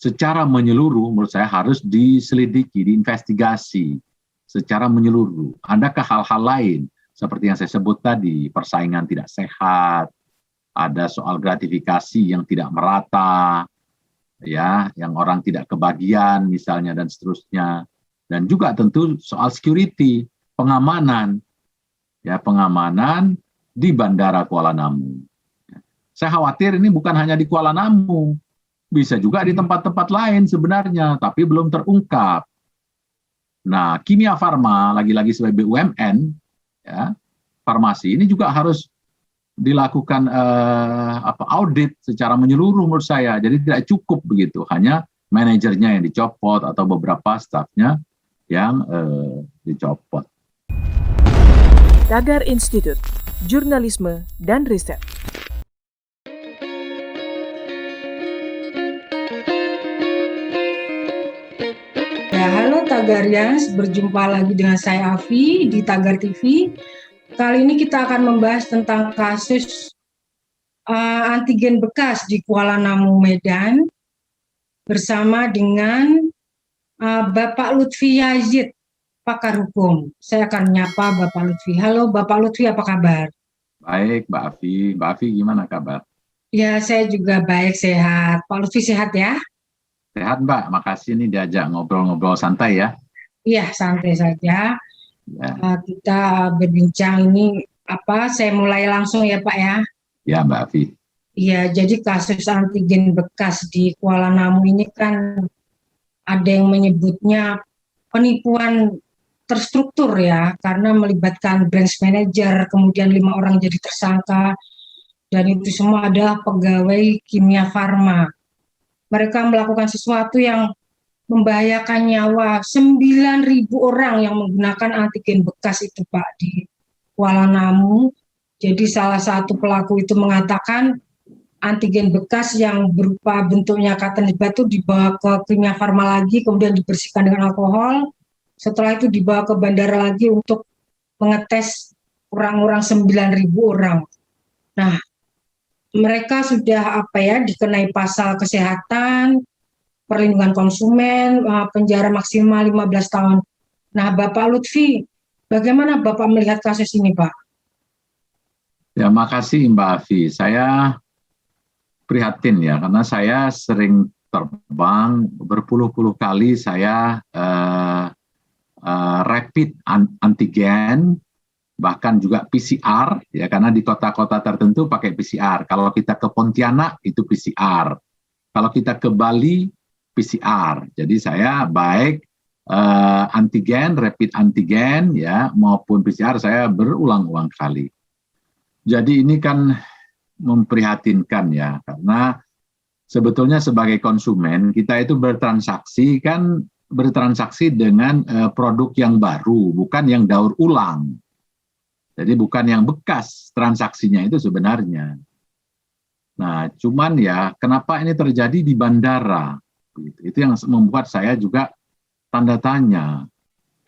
secara menyeluruh menurut saya harus diselidiki, diinvestigasi secara menyeluruh. Adakah hal-hal lain seperti yang saya sebut tadi, persaingan tidak sehat, ada soal gratifikasi yang tidak merata, ya, yang orang tidak kebagian misalnya dan seterusnya, dan juga tentu soal security, pengamanan, ya, pengamanan di Bandara Kuala Namu. Saya khawatir ini bukan hanya di Kuala Namu, bisa juga di tempat-tempat lain sebenarnya, tapi belum terungkap. Nah, Kimia Farma lagi-lagi sebagai BUMN, ya, farmasi ini juga harus dilakukan audit secara menyeluruh menurut saya. Jadi tidak cukup begitu, hanya manajernya yang dicopot atau beberapa stafnya yang dicopot. Tagar Institut Jurnalisme dan Riset. Ya, halo Tagarians, berjumpa lagi dengan saya Afi di Tagar TV. Kali ini kita akan membahas tentang kasus antigen bekas di Kuala Namu, Medan, bersama dengan Bapak Lutfi Yazid, pakar hukum. Saya akan menyapa Bapak Lutfi. Halo Bapak Lutfi, apa kabar? Baik, Mbak Afi. Mbak Afi gimana kabar? Ya, saya juga baik, sehat. Pak Lutfi sehat ya? Sehat Mbak, makasih nih diajak ngobrol-ngobrol santai ya. Iya, santai saja. Ya. Kita berbincang ini saya mulai langsung ya Pak ya. Ya Mbak Afi. Iya, jadi kasus antigen bekas di Kuala Namu ini kan ada yang menyebutnya penipuan terstruktur ya, karena melibatkan branch manager, kemudian 5 orang jadi tersangka, dan itu semua adalah pegawai Kimia Farma. Mereka melakukan sesuatu yang membahayakan nyawa 9.000 orang yang menggunakan antigen bekas itu Pak di Kuala Namu. Jadi salah satu pelaku itu mengatakan antigen bekas yang berupa bentuknya cotton bud itu dibawa ke Kimia Farma lagi, kemudian dibersihkan dengan alkohol. Setelah itu dibawa ke bandara lagi untuk mengetes orang-orang 9.000 orang. Nah, mereka sudah dikenai pasal kesehatan, perlindungan konsumen, penjara maksimal 15 tahun. Nah, Bapak Lutfi, bagaimana Bapak melihat kasus ini, Pak? Ya, makasih Mbak Afi. Saya prihatin ya, karena saya sering terbang berpuluh-puluh kali saya rapid antigen, bahkan juga PCR, ya, karena di kota-kota tertentu pakai PCR. Kalau kita ke Pontianak itu PCR. Kalau kita ke Bali PCR. Jadi saya baik antigen, rapid antigen ya maupun PCR saya berulang-ulang kali. Jadi ini kan memprihatinkan ya, karena sebetulnya sebagai konsumen kita itu bertransaksi dengan produk yang baru, bukan yang daur ulang. Jadi bukan yang bekas transaksinya itu sebenarnya. Nah, cuman ya kenapa ini terjadi di bandara? Itu yang membuat saya juga tanda tanya.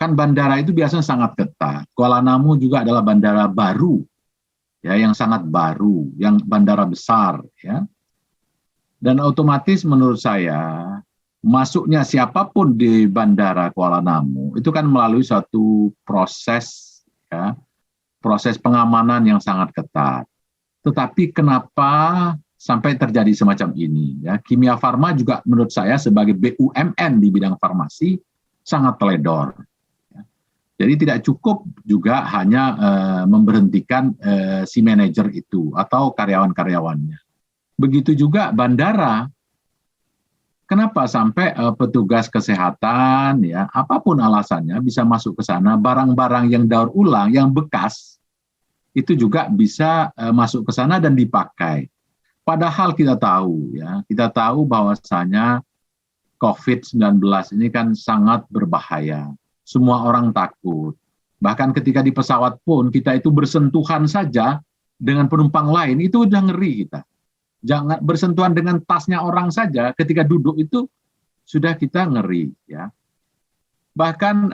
Kan bandara itu biasanya sangat ketat. Kuala Namu juga adalah bandara baru, ya, yang sangat baru, yang bandara besar, ya. Dan otomatis menurut saya masuknya siapapun di bandara Kuala Namu itu kan melalui suatu proses, ya, proses pengamanan yang sangat ketat. Tetapi kenapa sampai terjadi semacam ini? Ya, Kimia Farma juga menurut saya sebagai BUMN di bidang farmasi sangat teledor. Ya. Jadi tidak cukup juga hanya memberhentikan si manajer itu atau karyawan-karyawannya. Begitu juga bandara. Kenapa sampai petugas kesehatan, ya, apapun alasannya bisa masuk ke sana, barang-barang yang daur ulang, yang bekas, itu juga bisa masuk ke sana dan dipakai. Padahal kita tahu bahwasanya COVID-19 ini kan sangat berbahaya. Semua orang takut. Bahkan ketika di pesawat pun kita itu bersentuhan saja dengan penumpang lain, itu udah ngeri kita. Jangan bersentuhan dengan tasnya orang saja ketika duduk itu sudah kita ngeri, ya. Bahkan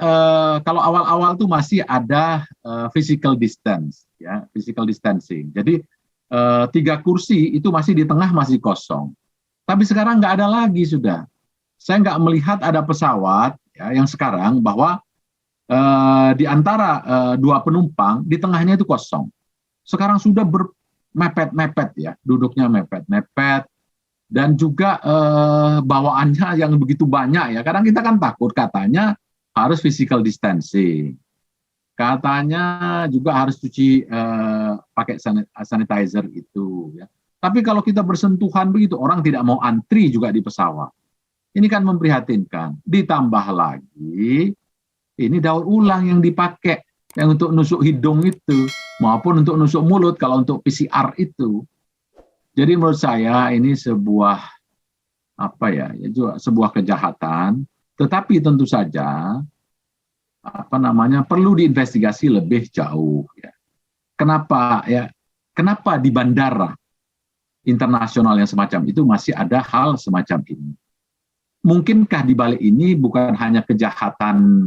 kalau awal-awal tuh masih ada physical distance, ya, physical distancing. Jadi 3 kursi itu masih di tengah masih kosong. Tapi sekarang nggak ada lagi sudah. saya nggak melihat ada pesawat ya, yang sekarang bahwa di antara dua penumpang di tengahnya itu kosong. Sekarang sudah bermepet-mepet ya, duduknya mepet-mepet, dan juga bawaannya yang begitu banyak ya. Kadang kita kan takut, katanya harus physical distancing, katanya juga harus cuci pakai sanitizer itu ya. Tapi kalau kita bersentuhan begitu, orang tidak mau antri juga di pesawat. Ini kan memprihatinkan. Ditambah lagi ini daur ulang yang dipakai, yang untuk nusuk hidung itu, maupun untuk nusuk mulut kalau untuk PCR itu. Jadi menurut saya ini sebuah sebuah kejahatan, tetapi tentu saja perlu diinvestigasi lebih jauh ya. Kenapa ya? Kenapa di bandara internasional yang semacam itu masih ada hal semacam ini? Mungkinkah di balik ini bukan hanya kejahatan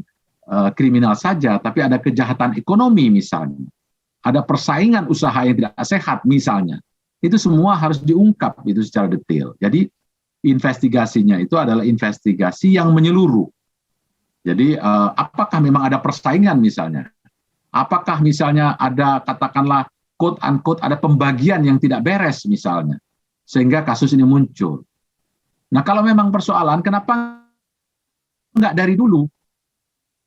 kriminal saja, tapi ada kejahatan ekonomi misalnya, ada persaingan usaha yang tidak sehat misalnya. Itu semua harus diungkap itu secara detail. Jadi investigasinya itu adalah investigasi yang menyeluruh. Jadi apakah memang ada persaingan misalnya? Apakah misalnya ada, katakanlah quote unquote, ada pembagian yang tidak beres misalnya, sehingga kasus ini muncul. Nah kalau memang persoalan, kenapa nggak dari dulu?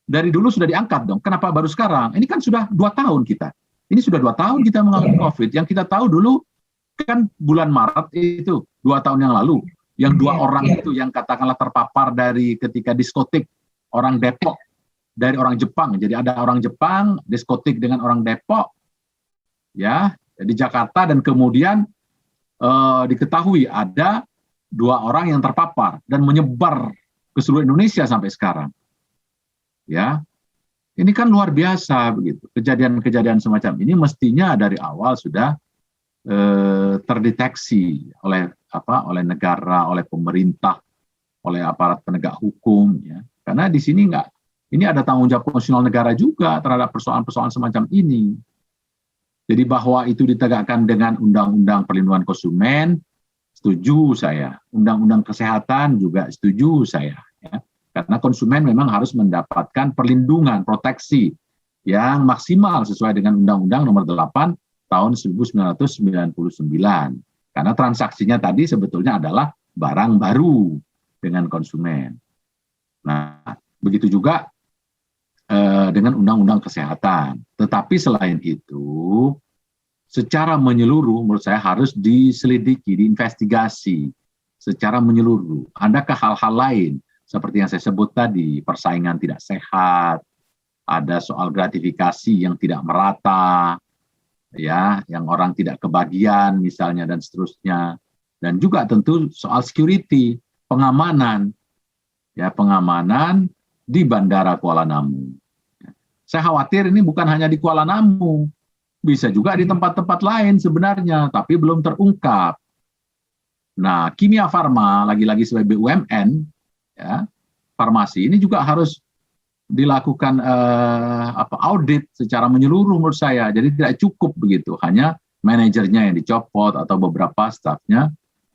Dari dulu sudah diangkat dong. Kenapa baru sekarang? Ini kan sudah 2 tahun kita. Ini sudah 2 tahun kita mengalami COVID. Yang kita tahu dulu kan bulan Maret itu 2 tahun yang lalu, yang 2 orang itu yang katakanlah terpapar dari ketika diskotik orang Depok dari orang Jepang. Jadi ada orang Jepang diskotik dengan orang Depok ya di Jakarta, dan kemudian diketahui ada 2 orang yang terpapar dan menyebar ke seluruh Indonesia sampai sekarang. Ya, ini kan luar biasa begitu. Kejadian-kejadian semacam ini mestinya dari awal sudah terdeteksi oleh negara, oleh pemerintah, oleh aparat penegak hukum ya. Karena di sini ini ada tanggung jawab konstitusional negara juga terhadap persoalan-persoalan semacam ini. Jadi bahwa itu ditegakkan dengan Undang-Undang Perlindungan Konsumen, setuju saya. Undang-Undang Kesehatan juga setuju saya ya. Karena konsumen memang harus mendapatkan perlindungan, proteksi yang maksimal sesuai dengan Undang-Undang Nomor 8 Tahun 1999. Karena transaksinya tadi sebetulnya adalah barang baru dengan konsumen. Nah, begitu juga dengan Undang-Undang Kesehatan. Tetapi selain itu, secara menyeluruh menurut saya harus diselidiki, diinvestigasi secara menyeluruh. Adakah hal-hal lain seperti yang saya sebut tadi, persaingan tidak sehat, ada soal gratifikasi yang tidak merata, ya, yang orang tidak kebagian misalnya, dan seterusnya, dan juga tentu soal security, pengamanan, ya, pengamanan di Bandara Kuala Namu. Saya khawatir ini bukan hanya di Kuala Namu, bisa juga di tempat-tempat lain sebenarnya, tapi belum terungkap. Nah, Kimia Farma lagi-lagi sebagai BUMN, ya, farmasi ini juga harus dilakukan audit secara menyeluruh menurut saya. Jadi tidak cukup begitu, hanya manajernya yang dicopot atau beberapa stafnya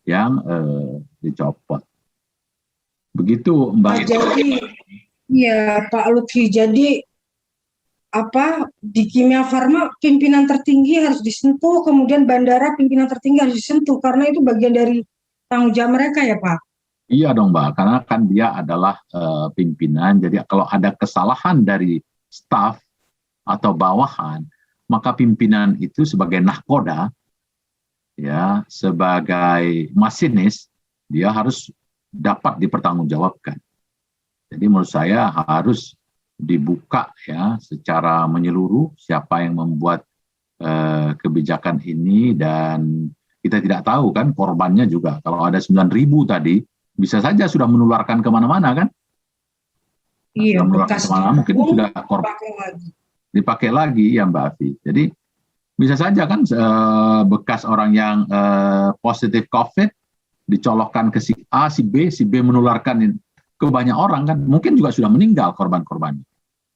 yang dicopot. Begitu Mbak. Jadi, ya Pak Lutfi, jadi di Kimia Farma pimpinan tertinggi harus disentuh, kemudian bandara pimpinan tertinggi harus disentuh, karena itu bagian dari tanggung jawab mereka ya Pak? Iya dong Mbak, karena kan dia adalah pimpinan, jadi kalau ada kesalahan dari staf atau bawahan, maka pimpinan itu sebagai nahkoda, ya, sebagai masinis, dia harus dapat dipertanggungjawabkan. Jadi menurut saya harus dibuka ya secara menyeluruh siapa yang membuat kebijakan ini, dan kita tidak tahu kan korbannya juga. Kalau ada 9.000 tadi, bisa saja sudah menularkan kemana-mana kan? Iya, bekas kemana, mungkin sudah dipakai lagi ya Mbak Afi. Jadi bisa saja kan bekas orang yang positif COVID dicolokkan ke si A, si B menularkan ke banyak orang kan? Mungkin juga sudah meninggal korban-korbannya.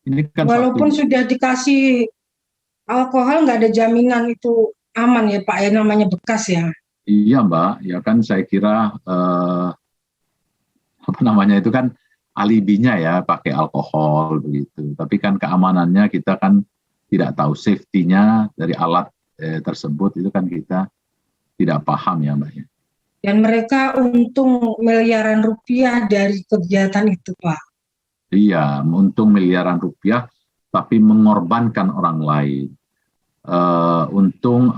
Ini kan walaupun sudah dikasih alkohol, nggak ada jaminan itu aman ya Pak, ya, namanya bekas ya. Iya Mbak, ya kan saya kira apa namanya itu kan alibinya ya pakai alkohol begitu. Tapi kan keamanannya kita kan tidak tahu, safety-nya dari alat tersebut itu kan kita tidak paham ya Mbak ya. Dan mereka untung miliaran rupiah dari kegiatan itu, Pak. Iya, untung miliaran rupiah, tapi mengorbankan orang lain. Untung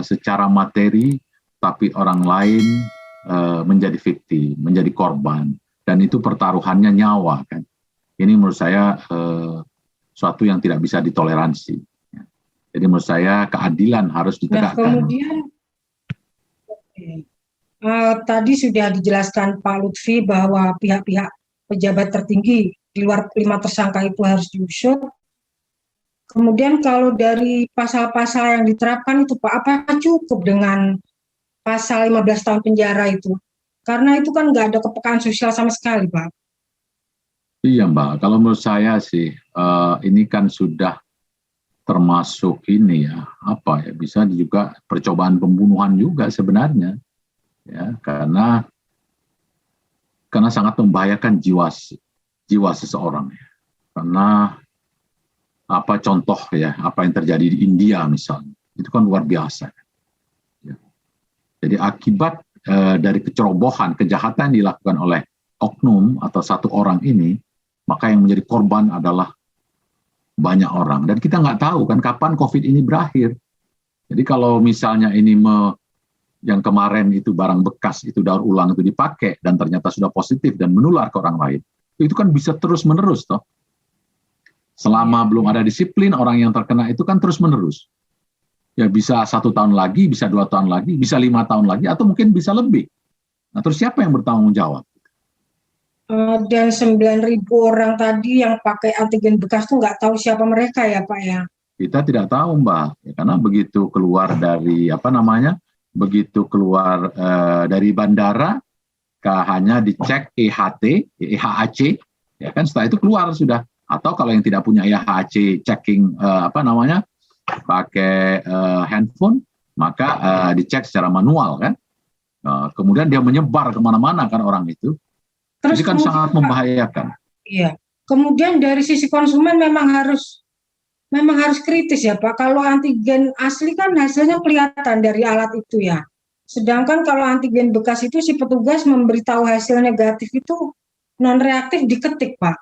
secara materi, tapi orang lain menjadi victim, menjadi korban. Dan itu pertaruhannya nyawa kan. Ini menurut saya suatu yang tidak bisa ditoleransi. Jadi menurut saya keadilan harus ditegakkan. Nah, kemudian tadi sudah dijelaskan Pak Lutfi bahwa pihak-pihak pejabat tertinggi di luar 5 tersangka itu harus diusut. Kemudian kalau dari pasal-pasal yang diterapkan itu Pak, apakah cukup dengan pasal 15 tahun penjara itu? Karena itu kan nggak ada kepekaan sosial sama sekali, Pak. Iya Mbak, kalau menurut saya sih ini kan sudah termasuk ini ya, apa ya, bisa juga percobaan pembunuhan juga sebenarnya. Ya, karena sangat membahayakan jiwa seseorang ya. Karena apa contoh ya, apa yang terjadi di India misalnya, itu kan luar biasa ya. Jadi akibat dari kecerobohan, kejahatan yang dilakukan oleh oknum atau satu orang ini, maka yang menjadi korban adalah banyak orang. Dan kita nggak tahu kan kapan COVID ini berakhir. Jadi kalau misalnya ini yang kemarin itu barang bekas, itu daur ulang itu dipakai dan ternyata sudah positif dan menular ke orang lain, itu kan bisa terus menerus toh. Selama belum ada disiplin, orang yang terkena itu kan terus menerus. Ya bisa 1 tahun lagi, bisa 2 tahun lagi, bisa 5 tahun lagi, atau mungkin bisa lebih. Nah terus siapa yang bertanggung jawab? Dan 9.000 orang tadi yang pakai antigen bekas itu nggak tahu siapa mereka ya Pak ya? Kita tidak tahu Mbak, ya, karena begitu keluar dari begitu keluar dari bandara, hanya dicek EHAC, ya kan setelah itu keluar sudah. Atau kalau yang tidak punya EHAC checking pakai handphone, maka dicek secara manual kan. Kemudian dia menyebar kemana-mana kan orang itu. Terus jadi kan sangat membahayakan. Iya. Kemudian dari sisi konsumen memang harus kritis ya Pak. Kalau antigen asli kan hasilnya kelihatan dari alat itu ya. Sedangkan kalau antigen bekas itu si petugas memberitahu hasil negatif itu non reaktif diketik Pak.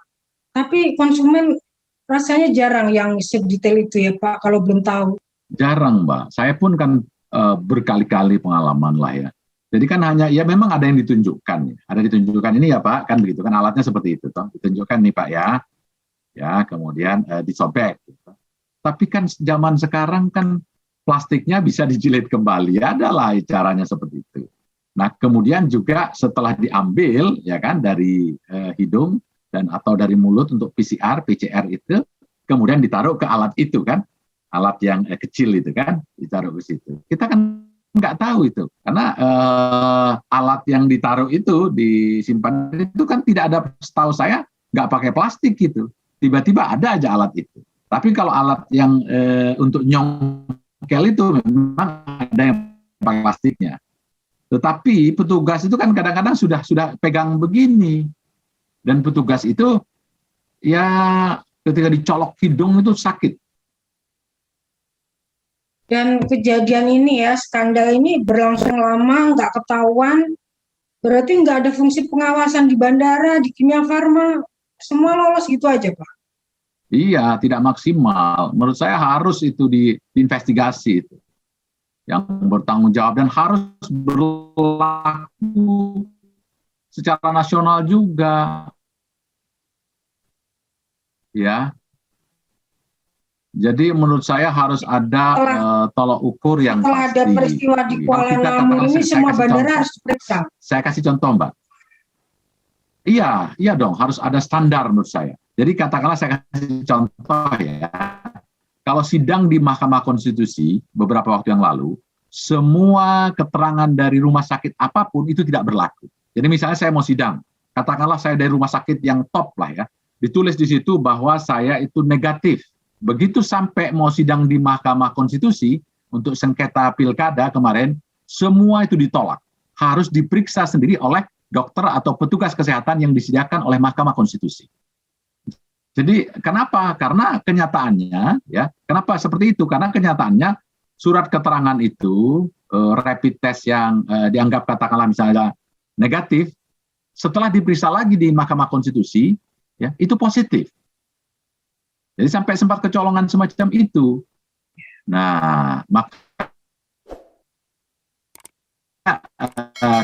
Tapi konsumen rasanya jarang yang sedetail itu ya Pak kalau belum tahu. Jarang Mbak. Saya pun kan berkali-kali pengalaman lah ya. Jadi kan hanya ya memang ada yang ditunjukkan. Ada ditunjukkan ini ya Pak, kan begitu kan alatnya seperti itu toh. Ditunjukkan nih Pak ya. Ya, kemudian disobek gitu. Tapi kan zaman sekarang kan plastiknya bisa dijilid kembali, adalah caranya seperti itu. Nah, kemudian juga setelah diambil ya kan dari hidung dan atau dari mulut untuk PCR itu, kemudian ditaruh ke alat itu kan, alat yang kecil itu kan, ditaruh ke situ. Kita kan nggak tahu itu, karena alat yang ditaruh itu disimpan itu kan tidak ada, setahu saya nggak pakai plastik gitu. Tiba-tiba ada aja alat itu. Tapi kalau alat yang untuk nyongkel itu memang ada yang pakai plastiknya. Tetapi petugas itu kan kadang-kadang sudah pegang begini. Dan petugas itu ya ketika dicolok hidung itu sakit. Dan kejadian ini ya, skandal ini berlangsung lama, nggak ketahuan. Berarti nggak ada fungsi pengawasan di bandara, di Kimia Farma, semua lolos gitu aja Pak? Iya, tidak maksimal. Menurut saya harus itu diinvestigasi itu. Yang bertanggung jawab dan harus berlaku secara nasional juga. Ya. Jadi menurut saya harus ada tolok ukur yang pasti. Setelah ada peristiwa di Kuala Namu ini semua bandara harus diperiksa. Saya kasih contoh Mbak. Iya dong, harus ada standar menurut saya. Jadi katakanlah saya kasih contoh ya, kalau sidang di Mahkamah Konstitusi beberapa waktu yang lalu, semua keterangan dari rumah sakit apapun itu tidak berlaku. Jadi misalnya saya mau sidang, katakanlah saya dari rumah sakit yang top lah ya, ditulis di situ bahwa saya itu negatif. Begitu sampai mau sidang di Mahkamah Konstitusi untuk sengketa pilkada kemarin, semua itu ditolak. Harus diperiksa sendiri oleh dokter atau petugas kesehatan yang disediakan oleh Mahkamah Konstitusi. Jadi kenapa? Karena kenyataannya, ya, kenapa seperti itu? Karena kenyataannya surat keterangan itu, rapid test yang dianggap katakanlah misalnya negatif, setelah diperiksa lagi di Mahkamah Konstitusi, ya, itu positif. Jadi sampai sempat kecolongan semacam itu. Nah, maka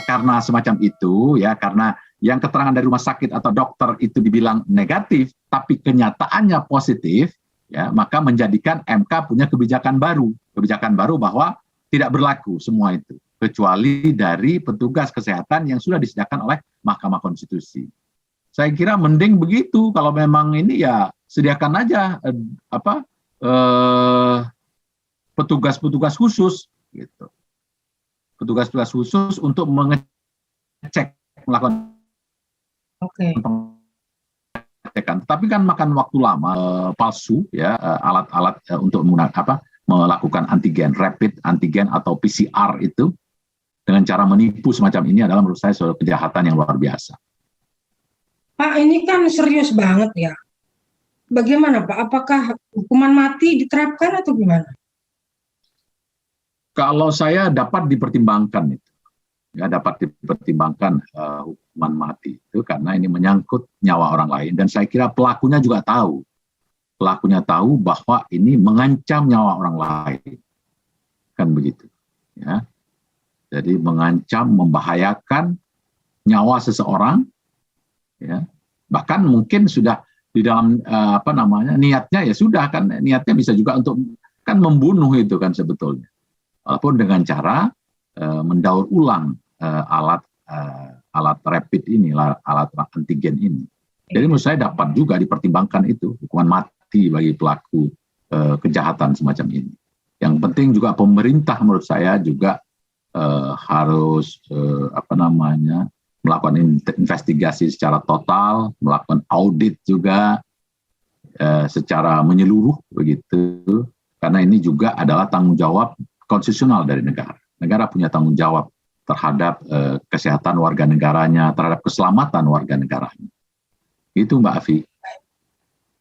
karena semacam itu, ya, karena yang keterangan dari rumah sakit atau dokter itu dibilang negatif, tapi kenyataannya positif, ya, maka menjadikan MK punya kebijakan baru bahwa tidak berlaku semua itu, kecuali dari petugas kesehatan yang sudah disediakan oleh Mahkamah Konstitusi. Saya kira mending begitu, kalau memang ini ya sediakan aja petugas-petugas khusus, gitu. Petugas-petugas khusus untuk mengecek, melakukan pengecekan. Tapi kan makan waktu lama, palsu, ya, alat-alat untuk melakukan antigen, rapid antigen atau PCR itu dengan cara menipu semacam ini adalah menurut saya suatu kejahatan yang luar biasa. Pak, ini kan serius banget ya. Bagaimana Pak? Apakah hukuman mati diterapkan atau gimana? Kalau saya dapat dipertimbangkan itu, ya, dapat dipertimbangkan hukuman mati itu karena ini menyangkut nyawa orang lain, dan saya kira pelakunya juga tahu. Pelakunya tahu bahwa ini mengancam nyawa orang lain, kan begitu, ya. Jadi mengancam, membahayakan nyawa seseorang, ya. Bahkan mungkin sudah di dalam niatnya ya sudah kan, niatnya bisa juga untuk kan membunuh itu kan sebetulnya, walaupun dengan cara mendaur ulang alat rapid ini, alat antigen ini. Jadi menurut saya dapat juga dipertimbangkan itu hukuman mati bagi pelaku kejahatan semacam ini. Yang penting juga pemerintah menurut saya juga harus melakukan investigasi secara total, melakukan audit juga secara menyeluruh begitu, karena ini juga adalah tanggung jawab konstitusional dari negara. Negara punya tanggung jawab terhadap kesehatan warga negaranya, terhadap keselamatan warga negaranya. Itu Mbak Afi.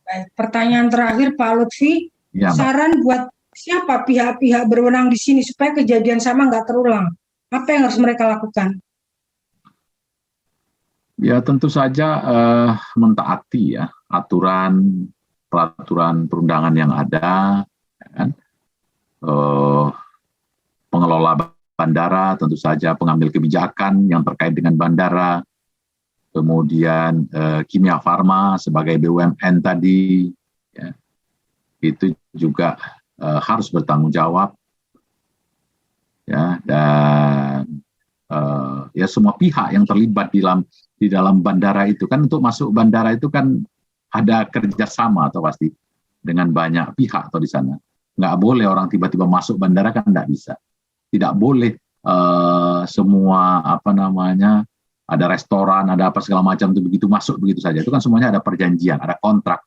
Baik, pertanyaan terakhir Pak Lutfi, ya, saran buat siapa pihak-pihak berwenang di sini supaya kejadian sama nggak terulang? Apa yang harus mereka lakukan? Ya tentu saja mentaati ya peraturan perundangan yang ada, ya kan? Pengelola bandara tentu saja pengambil kebijakan yang terkait dengan bandara, kemudian Kimia Farma sebagai BUMN tadi, ya, itu juga harus bertanggung jawab, ya, dan ya semua pihak yang terlibat di dalam bandara itu kan, untuk masuk bandara itu kan ada kerjasama atau pasti dengan banyak pihak atau di sana. Nggak boleh orang tiba-tiba masuk bandara kan nggak bisa. Tidak boleh semua ada restoran, ada apa segala macam itu begitu masuk begitu saja. Itu kan semuanya ada perjanjian, ada kontrak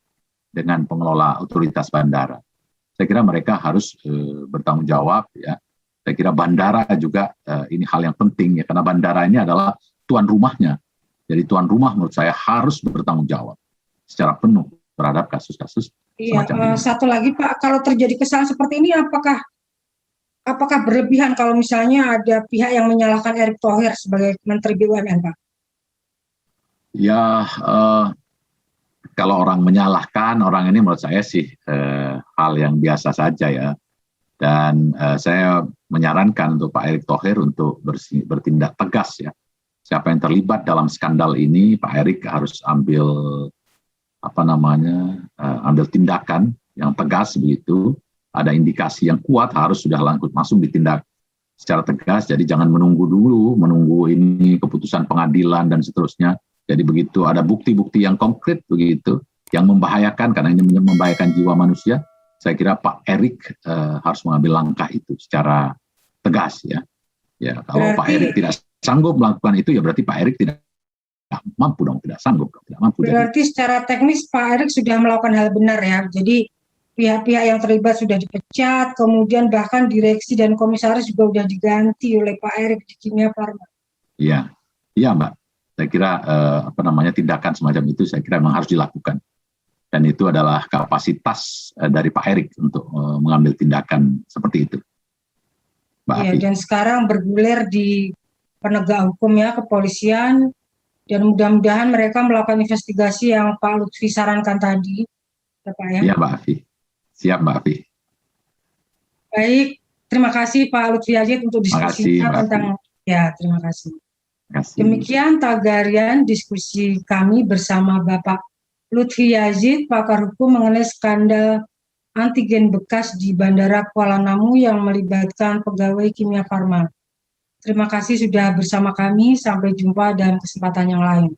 dengan pengelola otoritas bandara. Saya kira mereka harus bertanggung jawab, ya. Saya kira bandara juga ini hal yang penting ya, karena bandara ini adalah tuan rumahnya. Jadi tuan rumah menurut saya harus bertanggung jawab secara penuh terhadap kasus-kasus semacam ini. Satu lagi Pak, kalau terjadi kesalahan seperti ini apakah berlebihan kalau misalnya ada pihak yang menyalahkan Erick Thohir sebagai Menteri BUMN, Pak? Ya, kalau orang menyalahkan orang ini menurut saya sih hal yang biasa saja ya. Dan saya menyarankan untuk Pak Erick Thohir untuk bertindak tegas ya. Siapa yang terlibat dalam skandal ini, Pak Erick harus ambil tindakan yang tegas begitu. Ada indikasi yang kuat harus sudah langsung ditindak secara tegas. Jadi jangan menunggu ini keputusan pengadilan dan seterusnya. Jadi begitu ada bukti-bukti yang konkret begitu, yang membahayakan karena ini membahayakan jiwa manusia, saya kira Pak Erick harus mengambil langkah itu secara tegas ya. Ya, kalau Pak Erick tidak sanggup melakukan itu ya berarti Pak Erick tidak mampu dong, tidak sanggup dong, tidak mampu. Berarti secara teknis Pak Erick sudah melakukan hal benar ya. Jadi pihak-pihak yang terlibat sudah dipecat, kemudian bahkan direksi dan komisaris juga sudah diganti oleh Pak Erick di Kimia Farma. Iya, iya Mbak. Saya kira tindakan semacam itu saya kira memang harus dilakukan. Dan itu adalah kapasitas dari Pak Erik untuk mengambil tindakan seperti itu. Ya, dan sekarang bergulir di penegak hukum ya, kepolisian, dan mudah-mudahan mereka melakukan investigasi yang Pak Lutfi sarankan tadi, ya Pak ya. Iya Mbak Afi, siap Mbak Afi. Baik, terima kasih Pak Lutfi Yazid untuk diskusinya tentang terima kasih. Demikian Tagarian diskusi kami bersama Bapak Lutfi Yazid, pakar hukum mengenai skandal antigen bekas di Bandara Kuala Namu yang melibatkan pegawai Kimia Farma. Terima kasih sudah bersama kami, sampai jumpa dalam kesempatan yang lain.